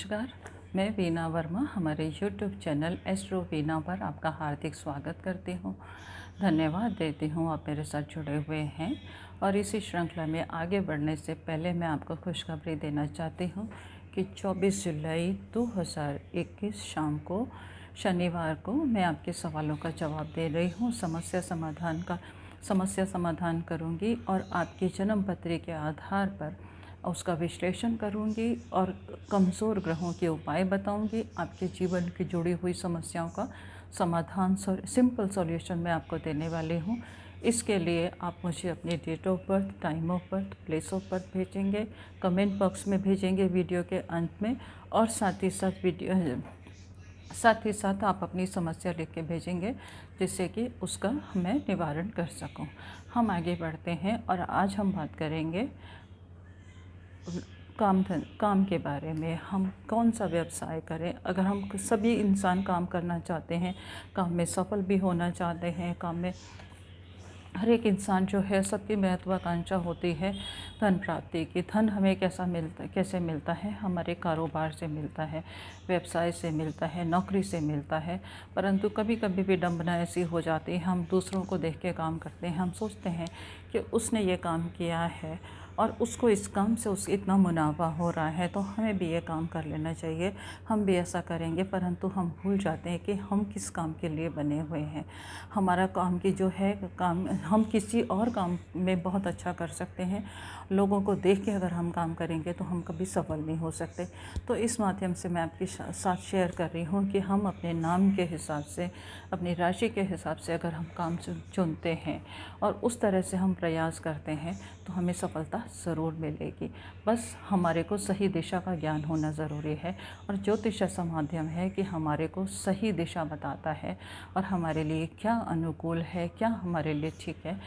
नमस्कार। मैं वीना वर्मा हमारे यूट्यूब चैनल एस्ट्रो वीना पर आपका हार्दिक स्वागत करती हूँ। धन्यवाद देती हूँ आप मेरे साथ जुड़े हुए हैं। और इसी श्रृंखला में आगे बढ़ने से पहले मैं आपको खुशखबरी देना चाहती हूँ कि 24 जुलाई 2021 शाम को शनिवार को मैं आपके सवालों का जवाब दे रही हूँ। समस्या समाधान करूँगी और आपकी जन्म पत्री के आधार पर उसका विश्लेषण करूंगी और कमज़ोर ग्रहों के उपाय बताऊंगी। आपके जीवन की जुड़ी हुई समस्याओं का समाधान सिंपल सॉल्यूशन मैं आपको देने वाली हूं। इसके लिए आप मुझे अपनी date of birth, time of birth, place of birth भेजेंगे, कमेंट बॉक्स में भेजेंगे वीडियो के अंत में। और साथ ही साथ आप अपनी समस्या लिख के भेजेंगे जिससे कि उसका मैं निवारण कर सकूं। हम आगे बढ़ते हैं और आज हम बात करेंगे काम के बारे में। हम कौन सा व्यवसाय करें। अगर हम सभी इंसान काम करना चाहते हैं, काम में सफल भी होना चाहते हैं, काम में हर एक इंसान जो है, सबकी महत्वाकांक्षा होती है धन प्राप्ति की। धन हमें कैसे मिलता है? हमारे कारोबार से मिलता है, व्यवसाय से मिलता है, नौकरी से मिलता है। परंतु कभी कभी विडंबना ऐसी हो जाती है, हम दूसरों को देख के काम करते हैं। हम सोचते हैं कि उसने ये काम किया है और उसको इस काम से उससे इतना मुनाफा हो रहा है तो हमें भी ये काम कर लेना चाहिए, हम भी ऐसा करेंगे। परंतु हम भूल जाते हैं कि हम किस काम के लिए बने हुए हैं। हमारा काम की जो है काम, हम किसी और काम में बहुत अच्छा कर सकते हैं। लोगों को देख के अगर हम काम करेंगे तो हम कभी सफल नहीं हो सकते। तो इस माध्यम से मैं आपके साथ शेयर कर रही हूँ कि हम अपने नाम के हिसाब से, अपनी राशि के हिसाब से अगर हम काम चुनते हैं और उस तरह से हम प्रयास करते हैं तो हमें सफलता ज़रूर मिलेगी। बस हमारे को सही दिशा का ज्ञान होना ज़रूरी है। और ज्योतिष ऐसा माध्यम है कि हमारे को सही दिशा बताता है और हमारे लिए क्या अनुकूल है, क्या हमारे लिए ठीक है,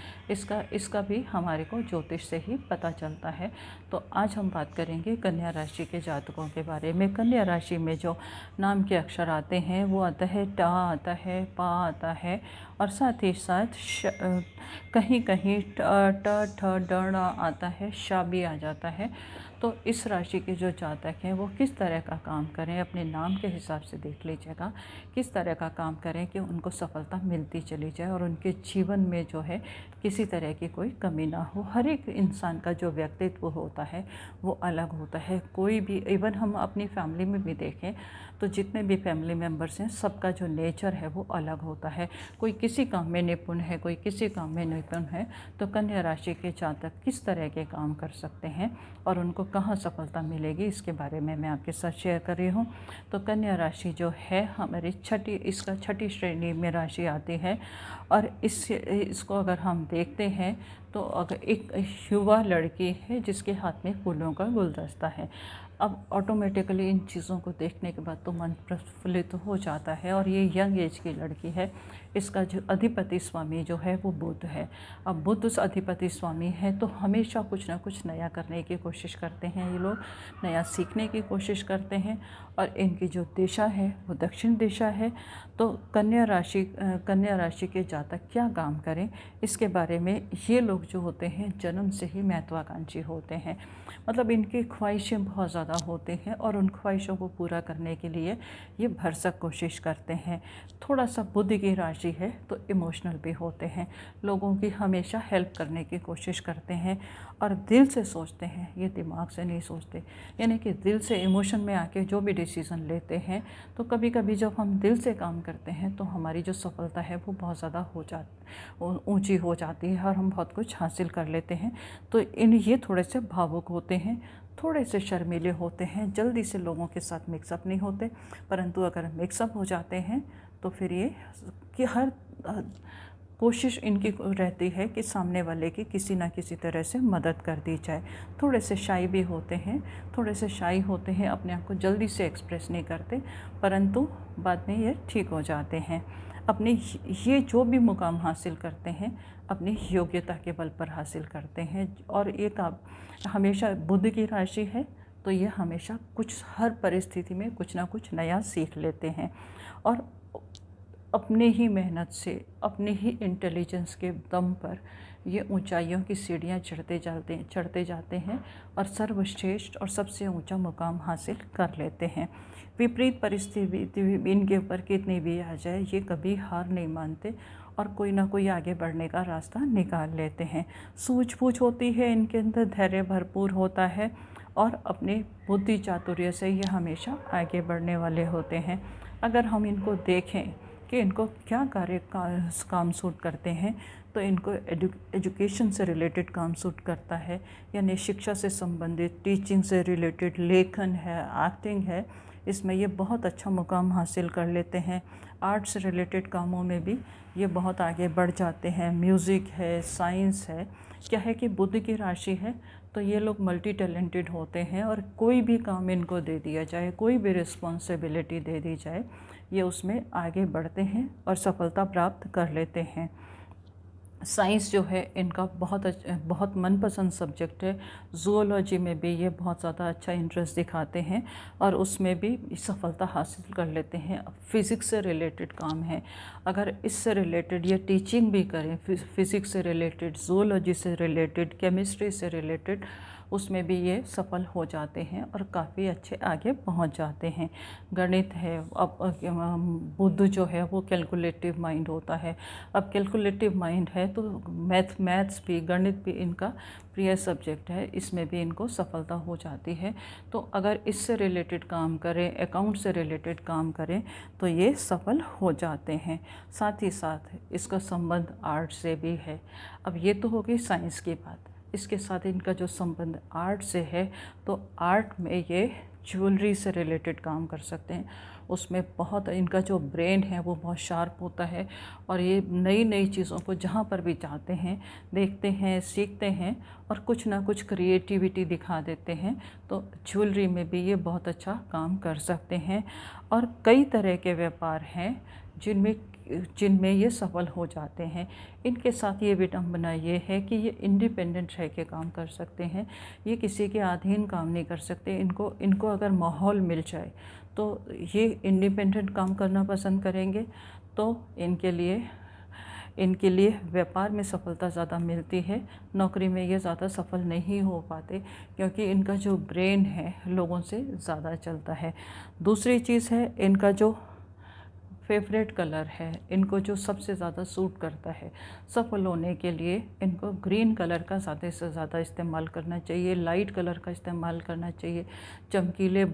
इसका भी हमारे को ज्योतिष से ही पता चलता है। तो आज हम बात करेंगे कन्या राशि के जातकों के बारे में। कन्या राशि में जो नाम के अक्षर आते हैं वो आता है टा, आता है पा, आता है और साथ ही साथ कहीं कहीं ट, ठ, ड आता है, शा भी आ जाता है। तो इस राशि के जो जातक हैं वो किस तरह का काम करें, अपने नाम के हिसाब से देख लीजिएगा किस तरह का काम करें कि उनको सफलता मिलती चली जाए और उनके जीवन में जो है किसी तरह की कोई कमी ना हो। हर एक इंसान का जो व्यक्तित्व होता है वो अलग होता है। कोई भी, इवन हम अपनी फैमिली में भी देखें तो जितने भी फैमिली मेम्बर्स हैं सबका जो नेचर है वो अलग होता है। कोई किसी काम में निपुण है, कोई किसी काम में निपुण है। तो कन्या राशि के जातक किस तरह के काम कर सकते हैं और उनको कहाँ सफलता मिलेगी, इसके बारे में मैं आपके साथ शेयर कर रही हूँ। तो कन्या राशि जो है हमारी छठी श्रेणी में राशि आती है। और इसको अगर हम देखते हैं तो अगर एक युवा लड़की है जिसके हाथ में फूलों का गुलदस्ता है, अब ऑटोमेटिकली इन चीज़ों को देखने के बाद तो मन प्रफुल्लित हो जाता है। और ये यंग एज की लड़की है। इसका जो अधिपति स्वामी जो है वो बुध है। अब बुध उस अधिपति स्वामी है तो हमेशा कुछ ना कुछ नया करने की कोशिश करते हैं ये लोग, नया सीखने की कोशिश करते हैं। और इनकी जो दिशा है वो दक्षिण दिशा है। तो कन्या राशि के जातक क्या काम करें, इसके बारे में ये लोग जो होते हैं जन्म से ही महत्वाकांक्षी होते हैं। मतलब इनकी ख्वाहिशें बहुत ज़्यादा होती हैं और उन ख्वाहिशों को पूरा करने के लिए ये भरसक कोशिश करते हैं। थोड़ा सा बुद्धि की राशि है तो इमोशनल भी होते हैं, लोगों की हमेशा हेल्प करने की कोशिश करते हैं और दिल से सोचते हैं, ये दिमाग से नहीं सोचते। यानी कि दिल से इमोशन में आके जो भी डिसीज़न लेते हैं, तो कभी कभी जब हम दिल से काम करते हैं तो हमारी जो सफलता है वो बहुत ज़्यादा ऊंची हो जाती है और हम बहुत कुछ हासिल कर लेते हैं। तो ये थोड़े से भावुक होते हैं, थोड़े से शर्मीले होते हैं, जल्दी से लोगों के साथ मिक्सअप नहीं होते। परंतु अगर मिक्सअप हो जाते हैं तो फिर ये कि हर कोशिश इनकी रहती है कि सामने वाले की किसी ना किसी तरह से मदद कर दी जाए। थोड़े से शाई भी होते हैं, अपने आप को जल्दी से एक्सप्रेस नहीं करते, परंतु बाद में ये ठीक हो जाते हैं। अपने ये जो भी मुकाम हासिल करते हैं अपनी योग्यता के बल पर हासिल करते हैं। और ये हमेशा बुध की राशि है तो ये हमेशा हर परिस्थिति में कुछ ना कुछ नया सीख लेते हैं। और अपने ही मेहनत से, अपने ही इंटेलिजेंस के दम पर ये ऊंचाइयों की सीढ़ियां चढ़ते जाते हैं और सर्वश्रेष्ठ और सबसे ऊंचा मुकाम हासिल कर लेते हैं। विपरीत परिस्थिति भी इनके ऊपर कितनी भी आ जाए, ये कभी हार नहीं मानते और कोई ना कोई आगे बढ़ने का रास्ता निकाल लेते हैं। सूझबूझ होती है इनके अंदर, धैर्य भरपूर होता है और अपने बुद्धि चातुर्य से ये हमेशा आगे बढ़ने वाले होते हैं। अगर हम इनको देखें कि इनको क्या काम सूट करते हैं, तो इनको एजुकेशन से रिलेटेड काम सूट करता है, यानी शिक्षा से संबंधित, टीचिंग से रिलेटेड, लेखन है, एक्टिंग है, इसमें ये बहुत अच्छा मुकाम हासिल कर लेते हैं। आर्ट से रिलेटेड कामों में भी ये बहुत आगे बढ़ जाते हैं। म्यूज़िक है, साइंस है, क्या है कि बुद्ध की राशि है, तो ये लोग मल्टी टैलेंटेड होते हैं और कोई भी काम इनको दे दिया जाए, कोई भी रिस्पॉन्सिबिलिटी दे दी जाए, ये उसमें आगे बढ़ते हैं और सफलता प्राप्त कर लेते हैं। साइंस जो है इनका बहुत मनपसंद सब्जेक्ट है। ज़ूलॉजी में भी ये बहुत ज़्यादा अच्छा इंटरेस्ट दिखाते हैं और उसमें भी सफलता हासिल कर लेते हैं। फिज़िक्स से रिलेटेड काम है, अगर इससे रिलेटेड ये टीचिंग भी करें, फिज़िक्स से रिलेटेड, ज़ूलॉजी से रिलेटेड, केमिस्ट्री से रिलेटेड, उसमें भी ये सफल हो जाते हैं और काफ़ी अच्छे आगे पहुंच जाते हैं। गणित है, अब बुद्ध जो है वो कैलकुलेटिव माइंड होता है। अब कैलकुलेटिव माइंड है तो मैथ्स भी, गणित भी इनका प्रिय सब्जेक्ट है, इसमें भी इनको सफलता हो जाती है। तो अगर इससे रिलेटेड काम करें, अकाउंट से रिलेटेड काम करें, तो ये सफल हो जाते हैं। साथ ही साथ इसका संबंध आर्ट से भी है। अब ये तो हो गई साइंस की बात, इसके साथ इनका जो संबंध आर्ट से है, तो आर्ट में ये ज्वेलरी से रिलेटेड काम कर सकते हैं। उसमें बहुत इनका जो ब्रेन है वो बहुत शार्प होता है और ये नई नई चीज़ों को जहाँ पर भी चाहते हैं देखते हैं, सीखते हैं और कुछ ना कुछ क्रिएटिविटी दिखा देते हैं। तो ज्वेलरी में भी ये बहुत अच्छा काम कर सकते हैं और कई तरह के व्यापार हैं जिनमें ये सफल हो जाते हैं। इनके साथ ये विडंबना ये है कि ये इंडिपेंडेंट रह के काम कर सकते हैं, ये किसी के अधीन काम नहीं कर सकते। इनको अगर माहौल मिल जाए तो ये इंडिपेंडेंट काम करना पसंद करेंगे। तो इनके लिए व्यापार में सफलता ज़्यादा मिलती है, नौकरी में ये ज़्यादा सफल नहीं हो पाते क्योंकि इनका जो ब्रेन है लोगों से ज़्यादा चलता है। दूसरी चीज़ है इनका जो फेवरेट कलर है, इनको जो सबसे ज़्यादा सूट करता है, सफल होने के लिए इनको ग्रीन कलर का ज़्यादा से ज़्यादा इस्तेमाल करना चाहिए, लाइट कलर का इस्तेमाल करना चाहिए, चमकीले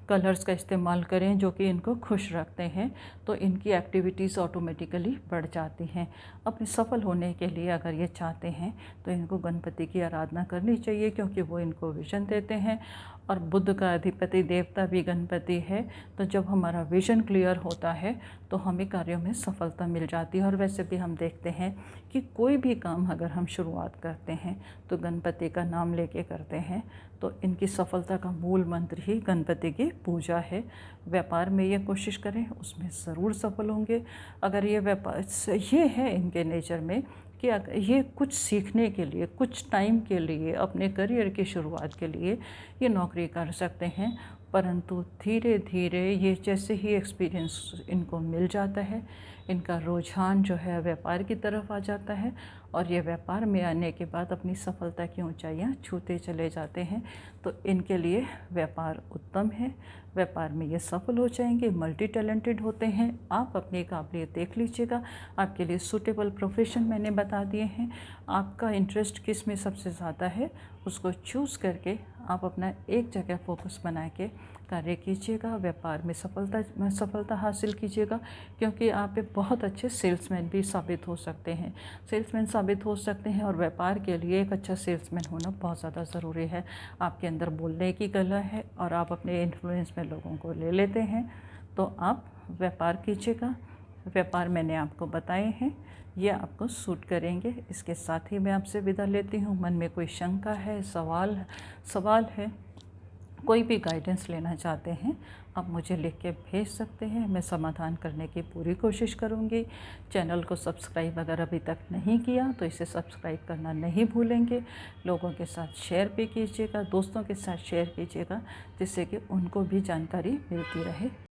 कलर्स का इस्तेमाल करें जो कि इनको खुश रखते हैं, तो इनकी एक्टिविटीज़ ऑटोमेटिकली बढ़ जाती हैं। अपने सफल होने के लिए अगर ये चाहते हैं तो इनको गणपति की आराधना करनी चाहिए क्योंकि वो इनको विजन देते हैं और बुद्ध का अधिपति देवता भी गणपति है। तो जब हमारा विजन क्लियर होता है तो हमें कार्यों में सफलता मिल जाती है। और वैसे भी हम देखते हैं कि कोई भी काम अगर हम शुरुआत करते हैं तो गणपति का नाम लेके करते हैं, तो इनकी सफलता का मूल मंत्र ही गणपति की पूजा है। व्यापार में ये कोशिश करें, उसमें ज़रूर सफल होंगे। अगर ये व्यापार ये है इनके नेचर में कि ये कुछ सीखने के लिए, कुछ टाइम के लिए, अपने करियर की शुरुआत के लिए ये नौकरी कर सकते हैं, परंतु धीरे धीरे ये जैसे ही एक्सपीरियंस इनको मिल जाता है, इनका रुझान जो है व्यापार की तरफ आ जाता है और ये व्यापार में आने के बाद अपनी सफलता की ऊंचाइयां छूते चले जाते हैं। तो इनके लिए व्यापार उत्तम है, व्यापार में ये सफल हो जाएंगे, मल्टी टैलेंटेड होते हैं। आप अपनी काबिलियत देख लीजिएगा, आपके लिए सूटेबल प्रोफेशन मैंने बता दिए हैं। आपका इंटरेस्ट किस में सबसे ज़्यादा है उसको चूज़ करके आप अपना एक जगह फोकस बना के कार्य कीजिएगा, व्यापार में सफलता हासिल कीजिएगा, क्योंकि आप एक बहुत अच्छे सेल्समैन भी साबित हो सकते हैं। और व्यापार के लिए एक अच्छा सेल्समैन होना बहुत ज़्यादा ज़रूरी है। आपके अंदर बोलने की कला है और आप अपने इन्फ्लुएंस में लोगों को ले लेते हैं, तो आप व्यापार कीजिएगा। व्यापार मैंने आपको बताए हैं, ये आपको सूट करेंगे। इसके साथ ही मैं आपसे विदा लेती हूँ। मन में कोई शंका है, सवाल है, कोई भी गाइडेंस लेना चाहते हैं, आप मुझे लिख के भेज सकते हैं, मैं समाधान करने की पूरी कोशिश करूँगी। चैनल को सब्सक्राइब अगर अभी तक नहीं किया तो इसे सब्सक्राइब करना नहीं भूलेंगे। लोगों के साथ शेयर भी कीजिएगा, दोस्तों के साथ शेयर कीजिएगा, जिससे कि उनको भी जानकारी मिलती रहे।